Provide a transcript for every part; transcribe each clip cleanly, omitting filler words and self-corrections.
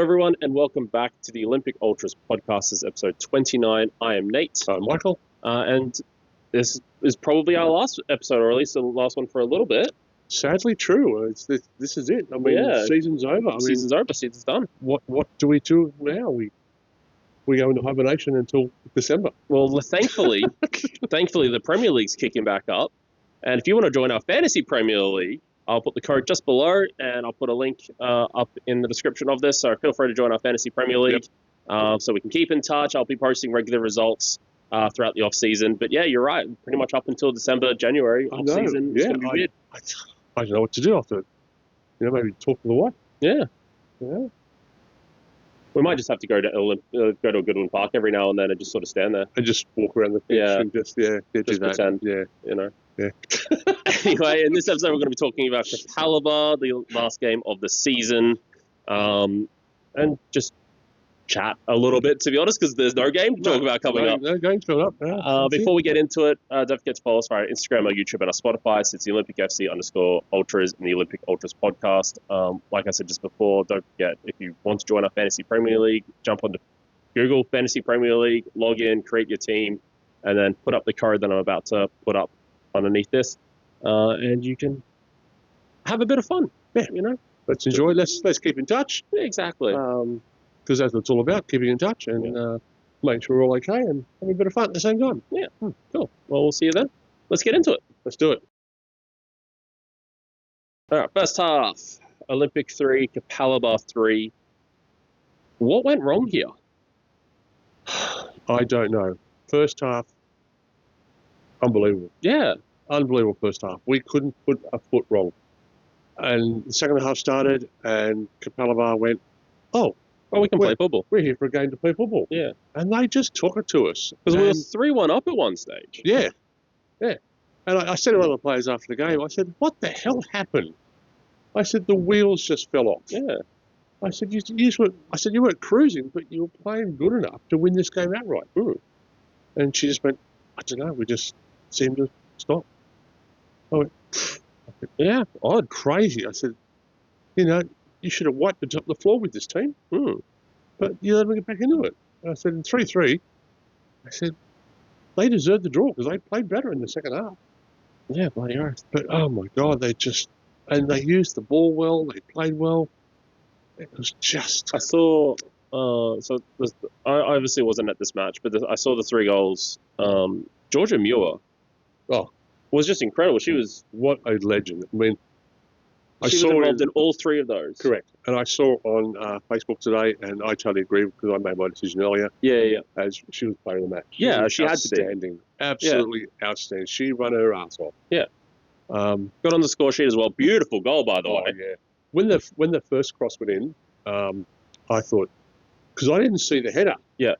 everyone, and welcome back to the Olympic Ultras podcast. This is episode 29. I am Nate. I'm Michael. And this is probably our last episode, or at least the last one for a little bit. Sadly true. This is it. I mean, season's over. Season's over. Season's done. What do we do now? We go into hibernation until December. Well, thankfully, the Premier League's kicking back up. And if you want to join our Fantasy Premier League, I'll put the code just below, and I'll put a link up in the description of this. So feel free to join our Fantasy Premier League, so we can keep in touch. I'll be posting regular results throughout the off season. But yeah, you're right. Pretty much up until December, January off season. It's gonna be weird. I don't know what to do after. Maybe talk to the wife. Yeah. We might just have to go to a Goodwin Park every now and then and just sort of stand there and just walk around the pitch and just pretend. Yeah. Anyway, in this episode, we're going to be talking about Capalaba, the last game of the season, and just chat a little bit, to be honest, because there's no game to talk about coming up. No game's coming up. Before we get into it, don't forget to follow us on our Instagram, our YouTube, and our Spotify. So it's the Olympic FC _Ultras and the Olympic Ultras podcast. Like I said just before, don't forget, if you want to join our Fantasy Premier League, jump onto Google Fantasy Premier League, log in, create your team, and then put up the code that I'm about to put up underneath this, and you can have a bit of fun. Let's enjoy. Let's keep in touch. Yeah, exactly. Because that's what it's all about, keeping in touch and making sure we're all okay and having a bit of fun at the same time. Yeah, cool. Well, we'll see you then. Let's get into it. Let's do it. All right, first half, Olympic 3, Capalaba 3. What went wrong here? I don't know. First half, unbelievable. Yeah. Unbelievable first half. We couldn't put a foot wrong. And the second half started and Capalaba went, we can play football. We're here for a game to play football. Yeah. And they just took it to us. Because we were 3-1 up at one stage. Yeah. And I said to one of the players after the game, I said, what the hell happened? I said, the wheels just fell off. Yeah. I said, you weren't cruising, but you were playing good enough to win this game outright. And she just went, I don't know, we just seemed to stop. I went, yeah, odd, crazy. I said, you should have wiped the floor with this team. But you let them get back into it. And I said, in 3-3, I said, they deserved the draw because they played better in the second half. Yeah, bloody earth. But, oh, my God, they used the ball well. They played well. It was just... I saw... I obviously wasn't at this match, but I saw the 3 goals. Georgia Muir was just incredible. She was... What a legend. I mean... She was involved in all 3 of those. Correct. And I saw on Facebook today, and I totally agree because I made my decision earlier. Yeah. As she was playing the match. She had to be. Outstanding. Absolutely outstanding. She run her ass off. Yeah. Got on the score sheet as well. Beautiful goal, by the way. Yeah. When the first cross went in, I thought, because I didn't see the header. Yeah.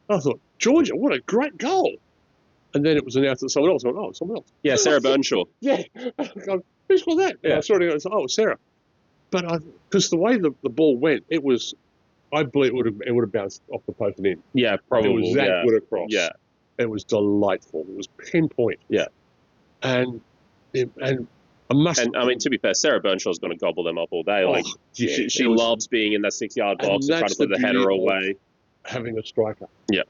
I thought, Georgia, what a great goal. And then it was announced that someone else. I went, someone else. Yeah, Sarah Burnshaw. Yeah. Who scored that? Yeah. I saw it. I was it's Sarah. But because the way the ball went, I believe it would have bounced off the post and in. Yeah, probably. It was that good across. Yeah. It was delightful. It was pinpoint. Yeah. And I must. And I mean, to be fair, Sarah Burnshaw's going to gobble them up all day. She loves being in that 6-yard box and trying to put the header away. Having a striker. Yeah.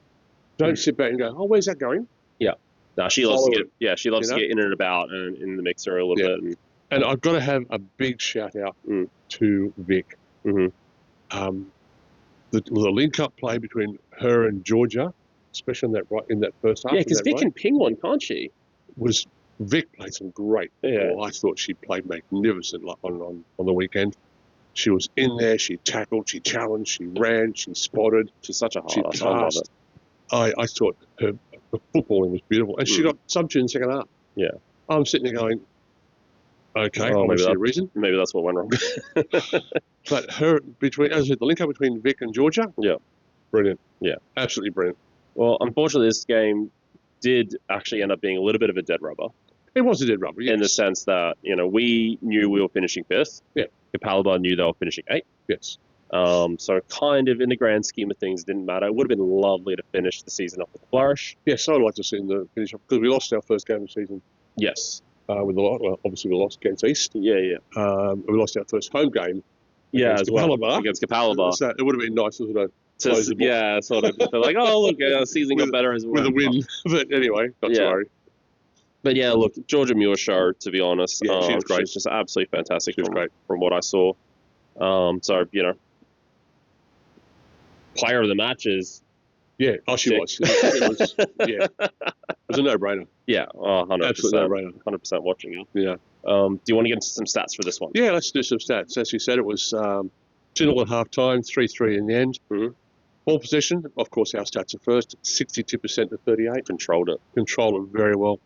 Don't sit back and go, where's that going? Yeah. No, she loves to get. Yeah, she loves to get in and about and in the mixer a little bit. And I've got to have a big shout out to Vic. Mm-hmm. The link-up play between her and Georgia, especially in that first half. Yeah, because Vic can ping one, can't she? Vic played some great. Yeah. I thought she played magnificent on the weekend. She was in there. She tackled. She challenged. She ran. She spotted. She's such a hard. She passed. I thought her footballing was beautiful, and she got subbed in the second half. Yeah. I'm sitting there going, okay, maybe that's the reason. Maybe that's what went wrong. But as I said, the link up between Vic and Georgia, brilliant. Yeah, absolutely brilliant. Well, unfortunately, this game did actually end up being a little bit of a dead rubber. It was a dead rubber, yes. In the sense that we knew we were finishing 5th. Yeah. Capalaba knew they were finishing 8th. Yes. So kind of in the grand scheme of things, didn't matter. It would have been lovely to finish the season off with a flourish. Yes, I'd like to see them finish off because we lost our first game of the season. Yes. Obviously we lost against East. Yeah. We lost our first home game as well Capalaba. against Capalaba. So it would have been nice to sort of close the book Sort of. They're like, oh look, the season got better as well with a win. But anyway, not to worry. But yeah, look, Georgia Muir show. To be honest, Yeah, she was great. She's just absolutely fantastic. She was great from what I saw. So player of the match is. Yeah, she was. It was. Yeah, it was a no-brainer. Yeah, 100%. Absolute no-brainer. 100% watching you. Yeah. Do you want to get into some stats for this one? Yeah, let's do some stats. As you said, it was 2-0 at half-time, 3-3 in the end. Mm-hmm. Ball position, of course, our stats are first, 62% to 38. Controlled it very well.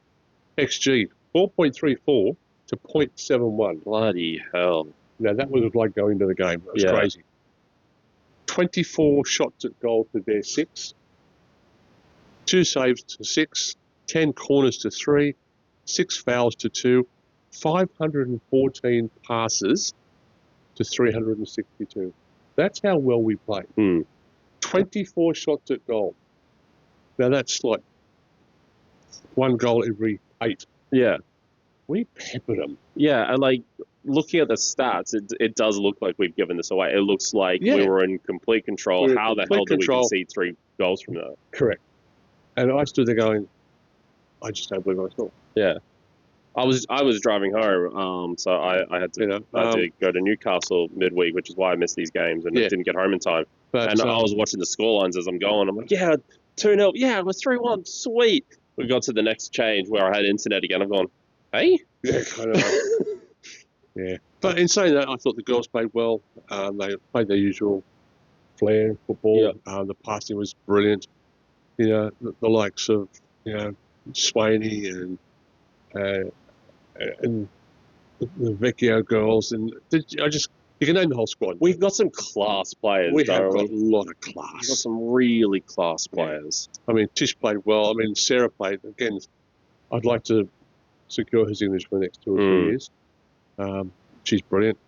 XG, 4.34 to 0.71. Bloody hell. Now, that was like going to the game. That was crazy. 24 shots at goal to their 6. 2 saves to 6. 10 corners to 3. 6 fouls to 2. 514 passes to 362. That's how well we played. 24 shots at goal. Now, that's like 1 goal every 8. Yeah. We peppered them. Yeah, and like looking at the stats, it does look like we've given this away. It looks like we were in complete control. How the hell did we concede 3 goals from that? Correct. And I stood there going, I just don't believe I saw. Yeah. I was driving home, so I had to to go to Newcastle midweek, which is why I missed these games and didn't get home in time. But I was watching the scorelines as I'm going. I'm like, 2-0. Yeah, it was 3-1. Sweet. We got to the next change where I had internet again. I'm going, hey? Yeah, kind of. Yeah. But in saying that, I thought the girls played well. They played their usual flair football. Yeah. The passing was brilliant. The likes of, Swaney and the Vecchio girls. And you can name the whole squad. We've got some class players. We have got a lot of class. We've got some really class players. I mean, Tish played well. I mean, Sarah played. Again, I'd like to secure his English for the next 2 or 3 years. She's brilliant.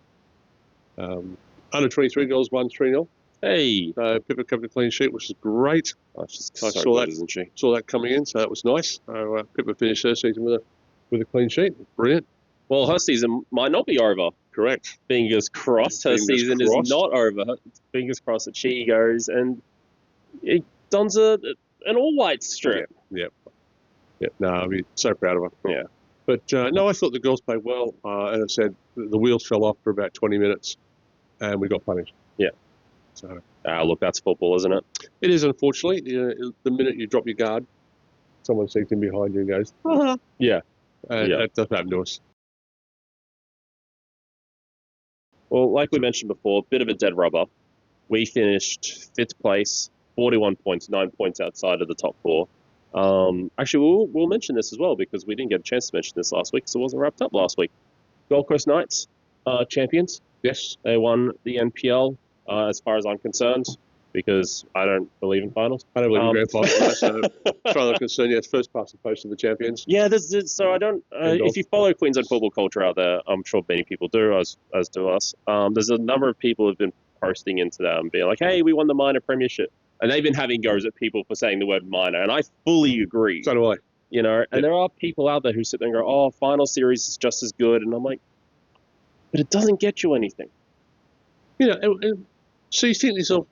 Under 23 girls won 3-0. Hey. Pippa kept a clean sheet, which is great. She's so good, isn't she? Saw that coming in, so that was nice. Pippa finished her season with a clean sheet. Brilliant. Well, her season might not be over. Correct. Fingers crossed. Her season is not over. Fingers crossed that she goes and it dons an all-white strip. Yep. No, I'd be so proud of her. Yeah. But, no, I thought the girls played well. As I said, the wheels fell off for about 20 minutes and we got punished. Yeah. So, look, that's football, isn't it? It is, unfortunately. The minute you drop your guard, someone sees in behind you and goes, "Ah!" Yeah. That doesn't happen to us. Well, like we mentioned before, bit of a dead rubber. We finished 5th place, 41 points, 9 points outside of the top 4. Actually, we'll mention this as well because we didn't get a chance to mention this last week, so it wasn't wrapped up last week. Gold Coast Knights, champions. Yes. They won the NPL. As far as I'm concerned, because I don't believe in finals. I don't believe in grand finals, so as far as I'm concerned, yes, first past the post of the champions. Yeah, so I don't. If you follow Queensland football culture out there, I'm sure many people do, as do us. There's a number of people who've been posting into that and being like, "Hey, we won the minor premiership," and they've been having goes at people for saying the word minor, and I fully agree. So do I. And there are people out there who sit there and go, "Oh, final series is just as good," and I'm like, but it doesn't get you anything. So you think to yourself,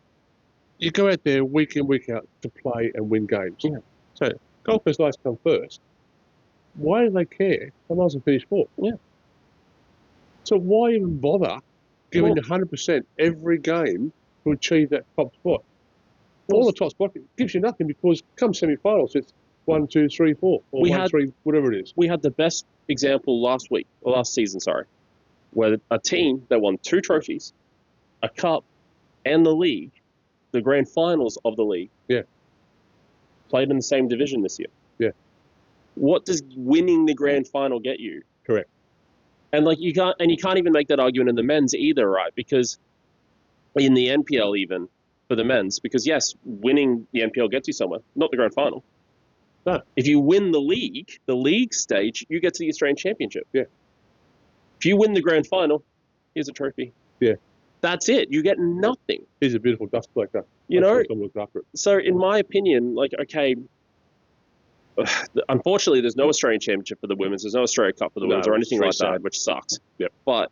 you go out there week in, week out to play and win games. Yeah. So Gold Coast Knights come first. Why do they care? I might as well finish 4th. Yeah. So why even bother giving 100% every game to achieve that top spot? All the top spot gives you nothing because come semi-finals, it's 1, 2, 3, 4, or 3, whatever it is. We had the best example last season, where a team that won 2 trophies, a cup, and the league, the grand finals of the league, played in the same division this year. Yeah. What does winning the grand final get you? Correct. And you can't even make that argument in the men's either, right? Because in the NPL even for the men's, because yes, winning the NPL gets you somewhere, not the grand final. No. If you win the league stage, you get to the Australian Championship. Yeah. If you win the grand final, here's a trophy. Yeah. That's it. You get nothing. He's a beautiful dust collector. Look after it. So in my opinion, unfortunately, there's no Australian Championship for the women's. There's no Australia Cup for the women's or anything like that, which sucks. Yep. But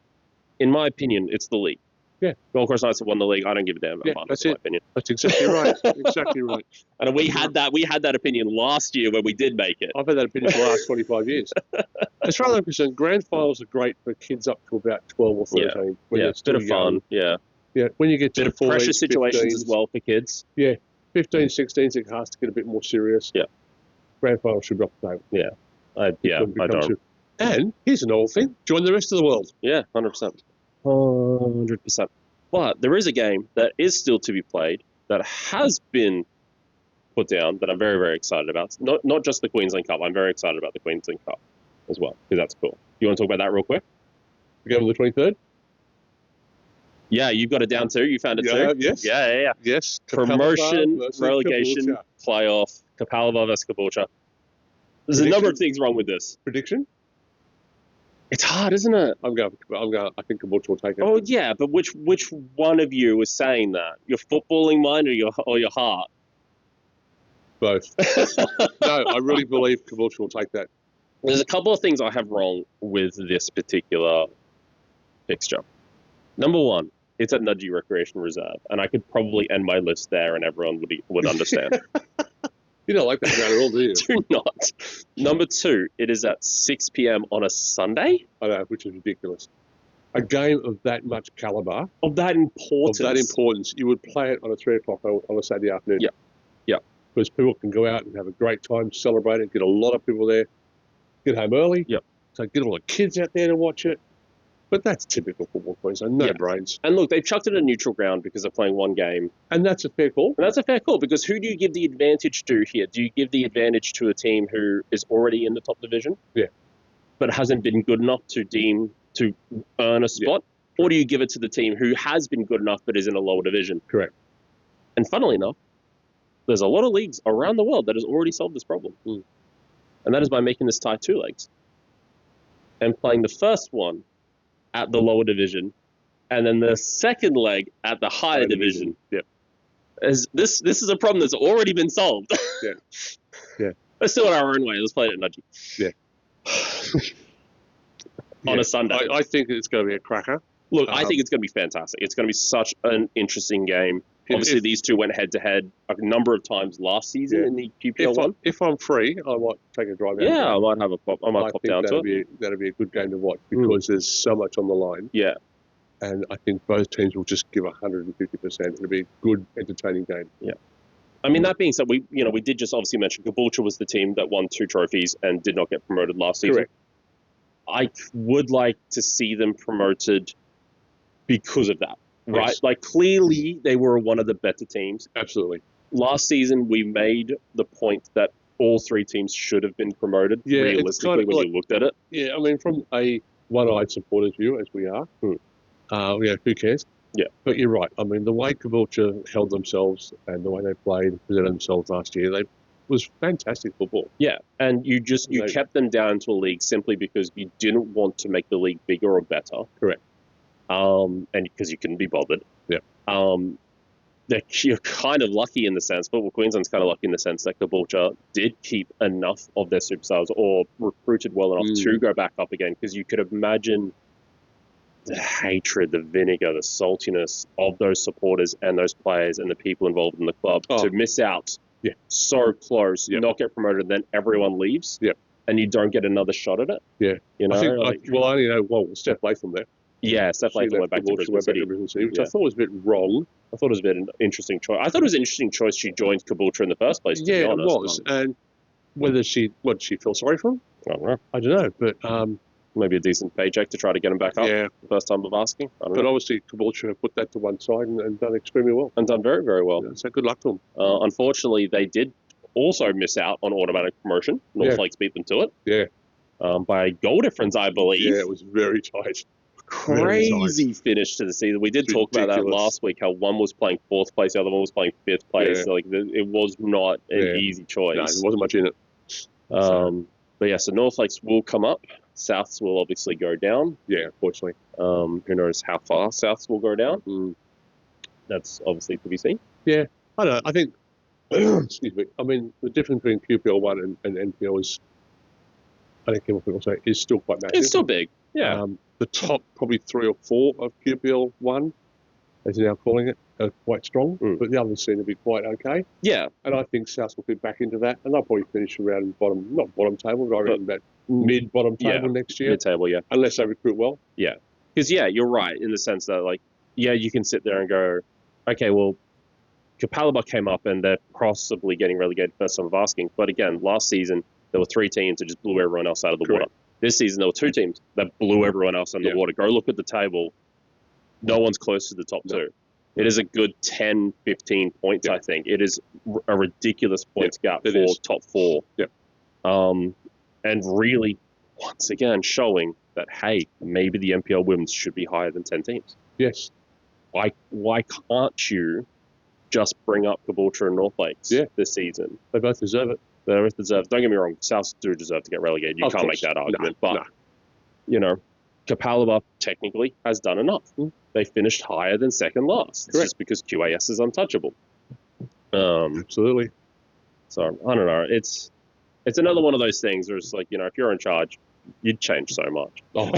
in my opinion, it's the league. Yeah. Gold Coast Knights have won the league. I don't give a damn about Yeah, Barnsley, that's in my it. opinion. That's exactly right. Exactly right. And we had that opinion last year when we did make it. I've had that opinion for the last 25 years. As far as I'm concerned, grand finals are great for kids up to about 12 or 13. When they're still bit of young. fun. Yeah. Yeah, when you get to Bit the of pressure 14s, situations 15s, as well for kids. Yeah, 15, 16s, it has to get a bit more serious. Yeah. Grand final should be off the table. Yeah. I don't. And here's an old thing. Join the rest of the world. Yeah, 100%. 100%. But there is a game that is still to be played that has been put down that I'm very, very excited about. Not just the Queensland Cup. I'm very excited about the Queensland Cup as well because that's cool. You want to talk about that real quick? The game on the 23rd? Yeah, you've got it down too. You found it too? Yes. Yeah. Yes. Promotion, Capalaba relegation, Caboolture. playoff, Capalaba versus Caboolture. There's a number of things wrong with this. Prediction? It's hard, isn't it? I think Caboolture will take it. Oh yeah, but which one of you is saying that? Your footballing mind or your heart? Both. No, I really believe Caboolture will take that. There's a couple of things I have wrong with this particular fixture. Number one, it's at Nudgee Recreation Reserve, and I could probably end my list there, and everyone would understand. You don't like that at all, do you? Do not. Number two, it is at 6 p.m. on a Sunday. I know, which is ridiculous. A game of that much calibre, of that importance, you would play it on a 3 o'clock on a Saturday afternoon. Yeah. Because people can go out and have a great time, celebrate it, get a lot of people there, get home early. Yep. So get all the kids out there to watch it. But that's typical football, Queensland. No brains. And look, they've chucked it at neutral ground because they're playing one game. And that's a fair call. And that's a fair call because who do you give the advantage to here? Do you give the advantage to a team who is already in the top division? Yeah. But hasn't been good enough to earn a spot? Yeah. Or do you give it to the team who has been good enough but is in a lower division? Correct. And funnily enough, there's a lot of leagues around the world that has already solved this problem. Mm. And that is by making this tie 2 legs. And playing the first one at the lower division, and then the second leg at the higher division. Yep. This is a problem that's already been solved. Yeah. Let's do it our own way. Let's play it at Nudgee. Yeah. On a Sunday. I think it's going to be a cracker. Look, I think it's going to be fantastic. It's going to be such an interesting game. Obviously, these two went head-to-head a number of times last season in the QPL one. If I'm free, I might take a drive out. Yeah, I might have a pop. I might pop down to it. That'll be a good game to watch because there's so much on the line. Yeah. And I think both teams will just give 150%. It'll be a good, entertaining game. Yeah. I mean, that being said, we did just obviously mention Caboolture was the team that won 2 trophies and did not get promoted last season. Correct. I would like to see them promoted because of that. Right, Yes. like clearly they were one of the better teams. Absolutely. Last season, we made the point that all 3 teams should have been promoted. Yeah, realistically, when you looked at it. Yeah, I mean, from a one-eyed supporter's view, as we are, who cares? Yeah. But you're right. I mean, the way Caboolture held themselves and the way they played, presented themselves last year, was fantastic football. Yeah, and you kept them down to a league simply because you didn't want to make the league bigger or better. Correct. And because you couldn't be bothered. Yeah. You're kind of lucky in the sense, but Queensland's kind of lucky in the sense that Caboolture did keep enough of their superstars or recruited well enough to go back up again, because you could imagine the hatred, the vinegar, the saltiness of those supporters and those players and the people involved in the club to miss out so close, not get promoted, then everyone leaves and you don't get another shot at it. Yeah. You know, I only know, Steph Latham there. Yeah, Steph Latham went back to Brisbane City, which I thought was a bit wrong. I thought it was a bit an interesting choice. I thought it was an interesting choice she joined Caboolture in the first place, to be honest. It was. And what did she feel sorry for him? I don't know. I don't know, but... maybe a decent paycheck to try to get him back up. Yeah. The first time of asking. But obviously, Caboolture have put that to one side and done extremely well. And done very, very well. Yeah, so good luck to them. Unfortunately, they did also miss out on automatic promotion. North Lakes beat them to it. Yeah. By a goal difference, I believe. Yeah, it was very tight. Crazy finish to the season. We did talk about that last week, how one was playing 4th place, the other one was playing 5th place. Yeah. So, it was not an easy choice. No, there wasn't much in it. But yeah, so North Lakes will come up. Souths will obviously go down. Yeah, unfortunately. Who knows how far Souths will go down? That's obviously to be seen. Yeah, I don't know. I think, excuse me, I mean, the difference between QPL 1 and NPL is, I think people say, is still quite massive. It's still big, yeah. The top probably 3 or 4 of QPL 1 as they're now calling it, are quite strong, Mm. but the others seem to be quite okay. Yeah. And I think South will be back into that, and they'll probably finish around not bottom table, but I reckon about mid-bottom table next year. Mid-table, yeah. Unless they recruit well. Yeah. Because, you're right in the sense that, like, you can sit there and go, okay, well, Capalaba came up and they're possibly getting relegated first time of asking. But again, last season, there were 3 teams that just blew everyone else out of the water. This season, there were 2 teams that blew everyone else out of the water. Go look at the table. No one's close to the top 2. It is a good 10, 15 points, I think. It is a ridiculous points gap for top 4. Yeah. And really, once again, showing that, hey, maybe the NPL women's should be higher than 10 teams. Yes. Why can't you just bring up Caboolture and North Lakes this season? They both deserve it. They both deserve. Don't get me wrong, South do deserve to get relegated. You can't make that argument. But, Capalaba technically has done enough. They finished higher than second last. It's just because QAS is untouchable. Absolutely. So, I don't know. It's another one of those things where it's like, if you're in charge, you'd change so much. Oh.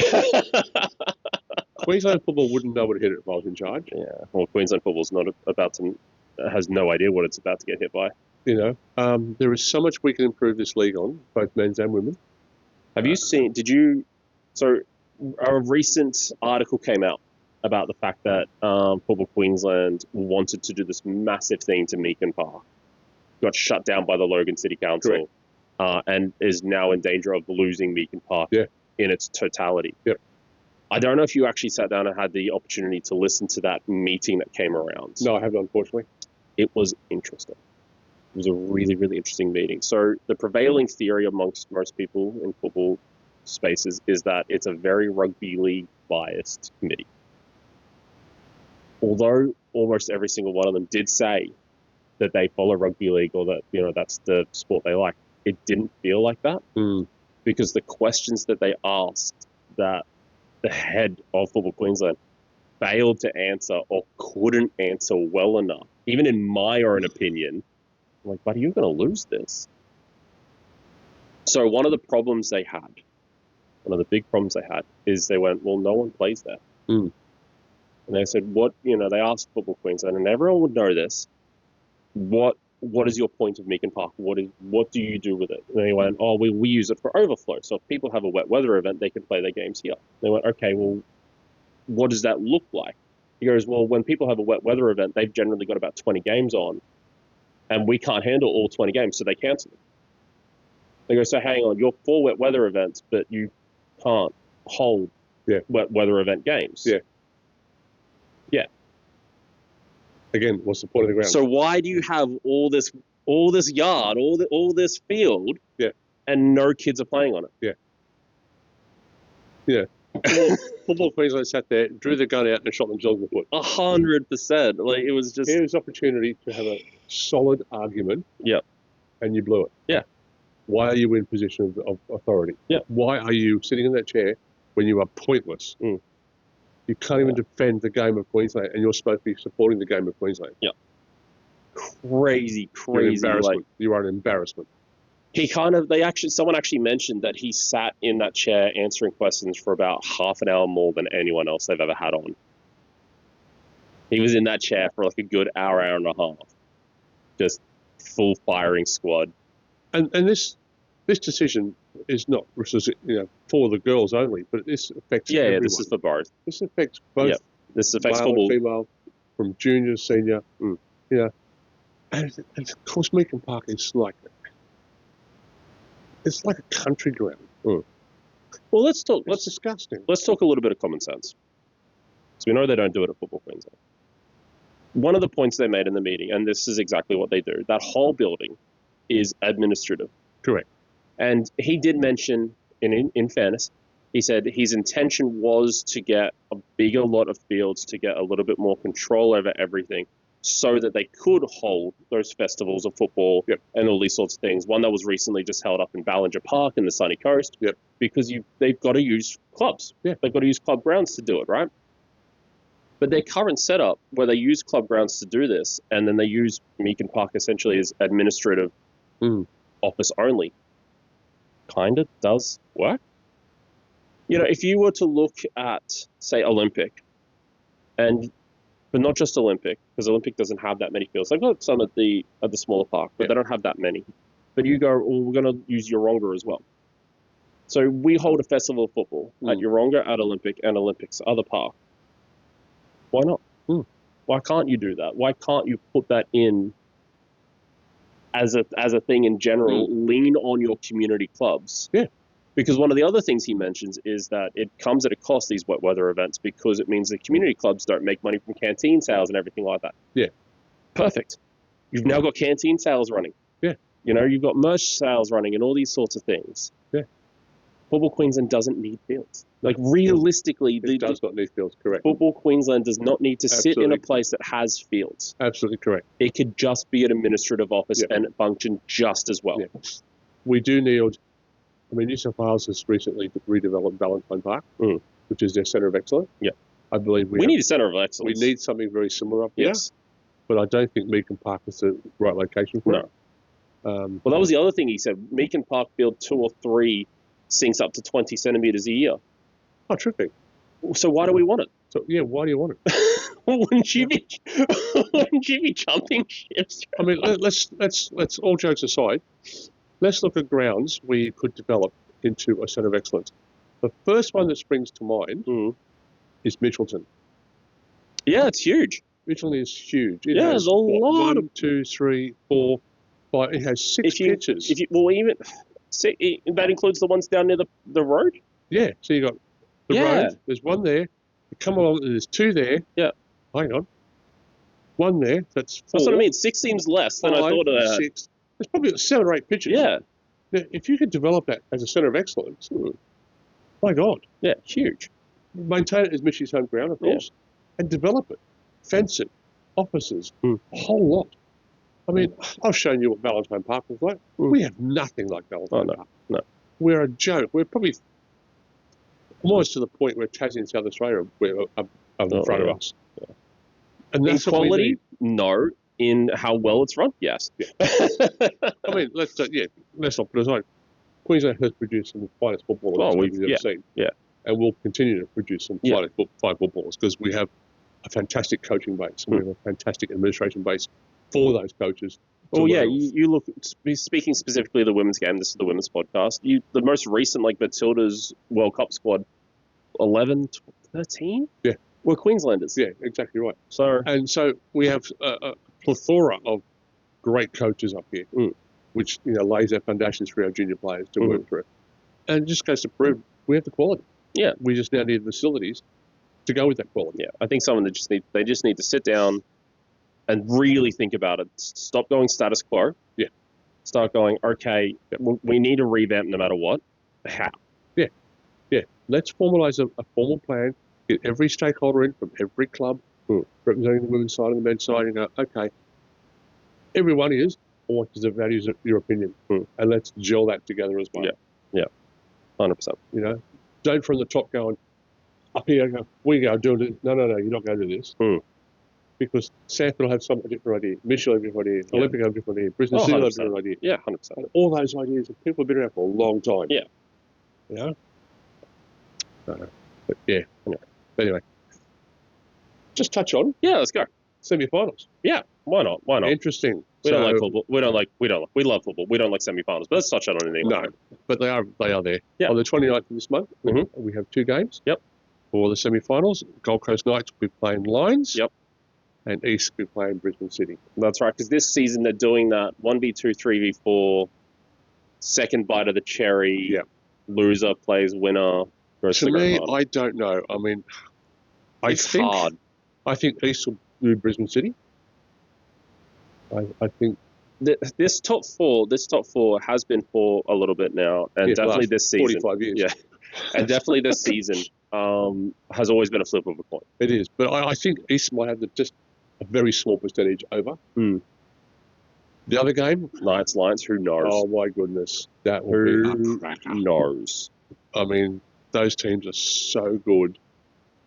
Queensland football wouldn't know what to hit it if I was in charge. Yeah. Well, Queensland football's not about to, has no idea what it's about to get hit by. There is so much we can improve this league on, both men's and women. Have you seen, so a recent article came out about the fact that Football Queensland wanted to do this massive thing to Meakin Park. Got shut down by the Logan City Council and is now in danger of losing Meakin Park in its totality. Yep. I don't know if you actually sat down and had the opportunity to listen to that meeting that came around. No, I haven't, unfortunately. It was interesting. It was a really, really interesting meeting. So the prevailing theory amongst most people in football spaces is that it's a very rugby league biased committee. Although almost every single one of them did say that they follow rugby league or that, that's the sport they like, it didn't feel like that because the questions that they asked that the head of Football Queensland failed to answer or couldn't answer well enough, even in my own opinion, I'm like, buddy, you're going to lose this. So one of the big problems they had is they went, well, no one plays there. And they said, they asked Football Queensland, and everyone would know this, what is your point of Meakin Park? What do you do with it? And they went, oh, we use it for overflow. So if people have a wet weather event, they can play their games here. They went, okay, well, what does that look like? He goes, well, when people have a wet weather event, they've generally got about 20 games on, and we can't handle all 20 games, so they cancel them. They go, so hang on, you're for wet weather events, but you can't hold wet weather event games. Yeah. Again, what's the point of the ground? So why do you have all this yard, all this field, and no kids are playing on it? Football Queensland sat there, drew the gun out, and shot themselves in the foot. 100%. Like, it was just... Here's opportunity to have a solid argument. And you blew it. Yeah. Why are you in position of authority? Yeah. Why are you sitting in that chair when you are pointless? You can't even defend the game of Queensland, and you're supposed to be supporting the game of Queensland. Yeah. Crazy. You're an embarrassment. You are an embarrassment. Someone actually mentioned that he sat in that chair answering questions for about half an hour more than anyone else they've ever had on. He was in that chair for like a good hour and a half. Just full firing squad. And this decision is not for the girls only, but this affects everyone. This is for both. This affects both. Yep. This affects male football. And female, from junior, senior. And of course, Meakin Park is like it's like a country ground. Well, let's talk. It's disgusting. Let's talk a little bit of common sense. So we know they don't do it at Football Queensland. One of the points they made in the meeting, and this is exactly what they do, that whole building is administrative. Correct. And he did mention, in fairness, he said his intention was to get a bigger lot of fields to get a little bit more control over everything so that they could hold those festivals of football and all these sorts of things. One that was recently just held up in Ballinger Park in the sunny coast because they've got to use clubs. They've got to use club grounds to do it, right? But their current setup, where they use club grounds to do this, and then they use Meakin Park essentially as administrative office only, kind of does work. If you were to look at, say, Olympic, and but not just Olympic, because Olympic doesn't have that many fields. They've got some at the smaller park, but they don't have that many. But you go, well, we're going to use Yeronga as well. So we hold a festival of football at Yeronga, at Olympic, and Olympics other park. Why not? Why can't you do that? Why can't you put that in as a thing in general? Lean on your community clubs. Yeah. Because one of the other things he mentions is that it comes at a cost, these wet weather events, because it means the community clubs don't make money from canteen sales and everything like that. Yeah. Perfect. You've now got canteen sales running. Yeah. You've got merch sales running and all these sorts of things. Yeah. Football Queensland doesn't need fields. Like, realistically, it does not need fields, correct. Football Queensland does not need to sit in a place that has fields. Absolutely correct. It could just be an administrative office and function just as well. Yeah. We do need... New South Wales has recently redeveloped Valentine Park, which is their centre of excellence. Yeah. I believe we need a centre of excellence. We need something very similar up here. Yes. But I don't think Meakin Park is the right location for it. Well, that was the other thing he said. Meakin Park Field 2 or 3 sinks up to 20 centimetres a year. Oh, terrific. So why do we want it? So, why do you want it? Wouldn't you be jumping ships? Let's all jokes aside, let's look at grounds we could develop into a centre of excellence. The first one that springs to mind is Mitchelton. Yeah, it's huge. Mitchelton is huge. It has a lot. 1, 2, 3, 4, 5. It has 6 pitches. That includes the ones down near the road. Yeah. So you got the road. There's one there. You come along. There's 2 there. Yeah. Hang on. 1 there. That's 4. That's what I mean. 6 seems less than I thought it had. 6. There's probably 7 or 8 pitches. Yeah. Now, if you could develop that as a centre of excellence, my God. Yeah, huge. Maintain it as Mitchie's home ground, of course, and develop it. Fence it. Offices. A whole lot. I've shown you what Valentine Park was like. We have nothing like Valentine Park. No. We're a joke. We're probably almost to the point where Tassie and South Australia are in front of us. Yeah. And that's in quality? No. In how well it's run? Yes. Yeah. Let's not put it aside. Queensland has produced some of the finest footballers we've ever seen. Yeah. And we'll continue to produce some fine footballers because we have a fantastic coaching base and we have a fantastic administration base for those coaches. Well, you look, speaking specifically of the women's game, this is the women's podcast, the most recent, Matilda's World Cup squad, 11, 13? Yeah. Were Queenslanders. Yeah, exactly right. So we have a plethora of great coaches up here, which lays our foundations for our junior players to work through. And it just goes to prove we have the quality. Yeah. We just now need the facilities to go with that quality. Yeah. I think they just need to sit down and really think about it. Stop going status quo. Yeah. Start going, okay, we need a revamp no matter what. How? Yeah. Yeah. Let's formalise a formal plan, get every stakeholder in from every club, representing the women's side and the men's side, and go, okay, everyone is, or what does the values of your opinion? And let's gel that together as well. Yeah. 100%. Don't from the top going, up here, we go doing it. No, you're not going to do this. Because Sanford will have some different idea, Mitchell will have a different idea, Olympic will have a different idea, Brisbane City will have a different idea. Yeah, 100%. And all those ideas, people have been around for a long time. Yeah. But anyway, just touch on. Yeah, let's go. Semi-finals. Yeah, why not? Interesting. We don't like football. We love football. We don't like semi-finals, but let's touch on it anyway. No, but they are there. Yeah. On the 29th of this month, we have 2 games. Yep. For the semi-finals, Gold Coast Knights will be playing Lions. Yep. And East will be playing Brisbane City. That's right, because this season they're doing that 1v2, 3v4, second bite of the cherry. Yeah. Loser plays winner. To me, I don't know. It's hard. I think East will do Brisbane City. I think this top four has been for a little bit now, and definitely this season. 45 years. Yeah, and definitely this season has always been a flip of a coin. It is, but I think East might have just a very small percentage over. The other game, Knights Lions. Who knows? Oh my goodness, that will be a cracker. Who knows? Those teams are so good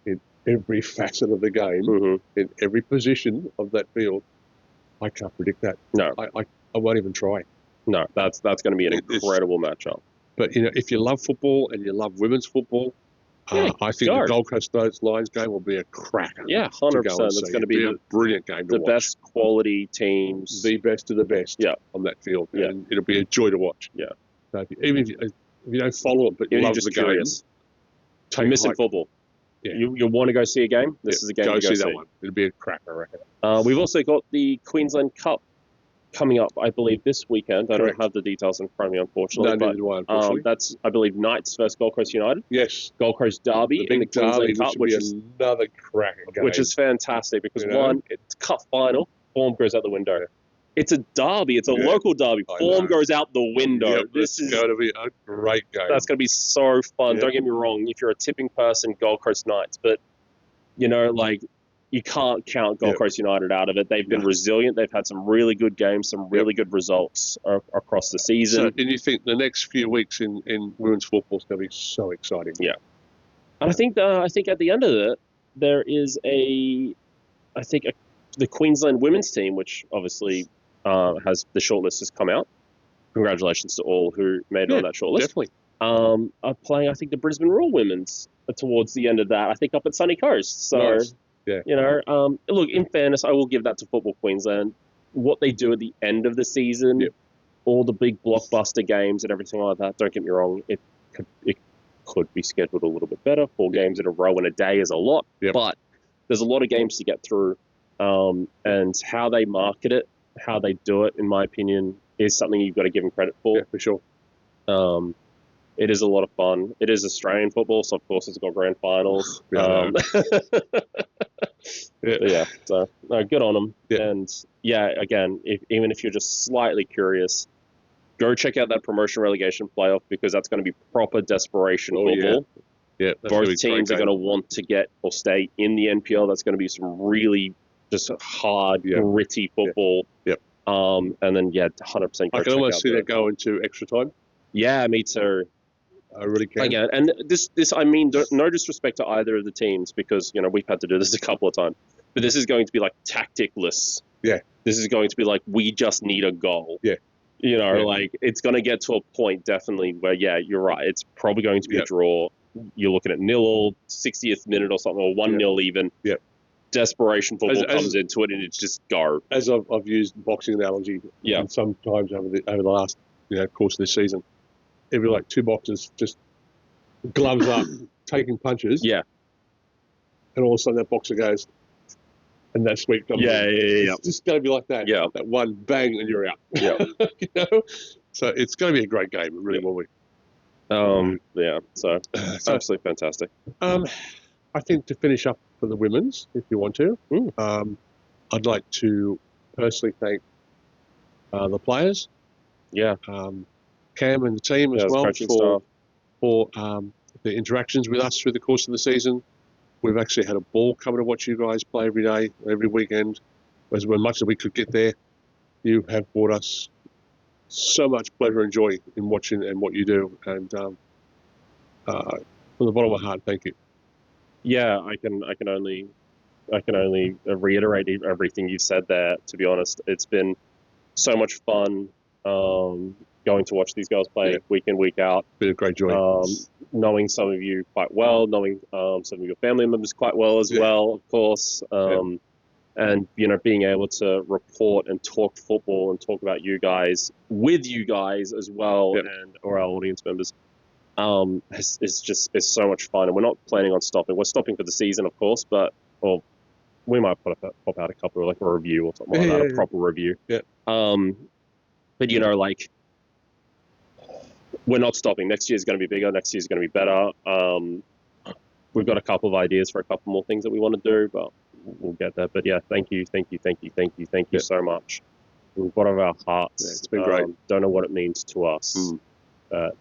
in every facet of the game, in every position of that field. I can't predict that. No, I won't even try. No, that's going to be an incredible matchup. But if you love football and you love women's football, I think go. the Gold Coast Lions game will be a cracker. Yeah, to 100%. go and That's see. going to be a brilliant game to the watch. best quality teams. The best of the best Yeah. on that field. Yeah. And it'll be a joy to watch. Yeah. So even if you don't follow it, but you love just the curious. game, You're missing football. Yeah. You want to go see a game? This is a game to go see. That one. It'll be a cracker, I reckon. We've also got the Queensland Cup coming up, I believe, this weekend. I don't have the details in front of me, unfortunately. No, neither do I, unfortunately. That's, I believe, Knights versus Gold Coast United. Yes. Gold Coast Derby in the Queensland Cup, which is another cracker game. Which is fantastic because, one, it's cup final, form goes out the window. It's a derby. It's a local derby. Form goes out the window. Yep, this is going to be a great game. That's going to be so fun. Yep. Don't get me wrong. If you're a tipping person, Gold Coast Knights. But, you can't count Gold Coast United out of it. They've been resilient. They've had some really good games, some really good results across the season. So, and you think the next few weeks in women's football is going to be so exciting. Yeah. And I think at the end of it, there is the Queensland women's team, which obviously has the shortlist has come out. Congratulations to all who made it on that shortlist. Definitely. Are playing, I think, the Brisbane Royal women's towards the end of that. I think up at Sunny Coast. So, nice. Yeah. Look, in fairness, I will give that to Football Queensland. What they do at the end of the season, all the big blockbuster games and everything like that. Don't get me wrong, it could be scheduled a little bit better. 4 games in a row in a day is a lot, but there's a lot of games to get through. And how they market it, how they do it, in my opinion, is something you've got to give them credit for. Yeah, for sure. It is a lot of fun. It is Australian football, so of course it's got grand finals. So good on them. Yeah. And again, even if you're just slightly curious, go check out that promotion relegation playoff because that's going to be proper desperation football. Yeah, both teams are going to want to get or stay in the NPL. That's going to be some really just hard, gritty football. Yep. And then 100%. I can almost see that go into extra time. Yeah, me too. I really can. Again, and this I mean, no disrespect to either of the teams because we've had to do this a couple of times, but this is going to be like tacticless. Yeah. This is going to be like we just need a goal. Yeah. Like it's going to get to a point definitely where you're right. It's probably going to be a draw. You're looking at 0 60th minute or something, or 1-0 even. Yeah. Desperation football comes into it, and it's just go. As I've used boxing analogy, and sometimes over the last course of this season, every 2 boxers just gloves up, taking punches. Yeah. And all of a sudden that boxer goes, and that sweep comes in. It's just going to be like that. Yeah. That one bang and you're out. Yeah. So it's going to be a great game. It really will be. So absolutely fantastic. I think to finish up for the women's, if you want to, I'd like to personally thank the players. Yeah. Cam and the team as well for the interactions with us through the course of the season. We've actually had a ball coming to watch you guys play every day, every weekend. As much as we could get there, you have brought us so much pleasure and joy in watching and what you do. And from the bottom of my heart, thank you. Yeah, I can only reiterate everything you've said there. To be honest, it's been so much fun going to watch these girls play week in, week out. Been a great joy. Knowing some of you quite well, knowing some of your family members quite well as well, of course. And being able to report and talk football and talk about you guys with you guys as well, or our audience members. It's so much fun, and we're not planning on stopping. We're stopping for the season, of course, but we might pop out a couple of a review or something like that, a proper review. Yeah. But we're not stopping. Next year's going to be bigger. Next year's going to be better. We've got a couple of ideas for a couple more things that we want to do, but we'll get there. But thank you so much. From the bottom of our hearts. Yeah, it's been great. Don't know what it means to us.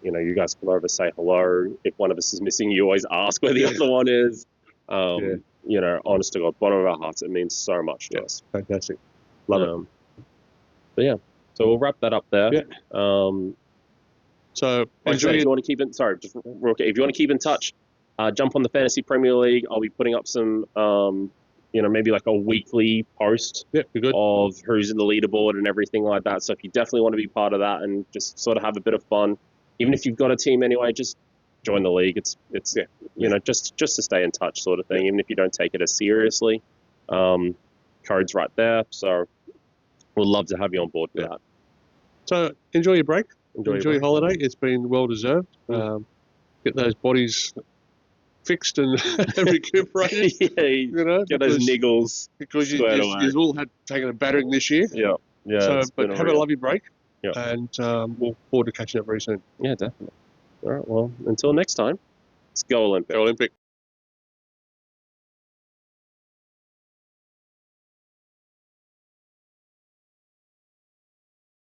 You guys come over, say hello. If one of us is missing, you always ask where the other one is. Honest to God, bottom of our hearts, it means so much to us. Fantastic. Love it. But so we'll wrap that up there. Yeah. So if you want to keep in, if you want to keep in touch, jump on the Fantasy Premier League. I'll be putting up some, maybe like a weekly post of who's in the leaderboard and everything like that. So if you definitely want to be part of that and just sort of have a bit of fun, even if you've got a team anyway, just join the league. It's just to stay in touch sort of thing, even if you don't take it as seriously. Code's right there, so we'd love to have you on board for that. So enjoy your break. Enjoy your break. holiday. It's been well deserved. Get those bodies fixed and recuperated. Get those niggles because you've all had taken a battering this year. Yeah. So, but have a lovely break. Yeah. And we'll look forward to catching up very soon. Yeah, definitely. All right. Well, until next time, let's go Olympic. Go Olympic.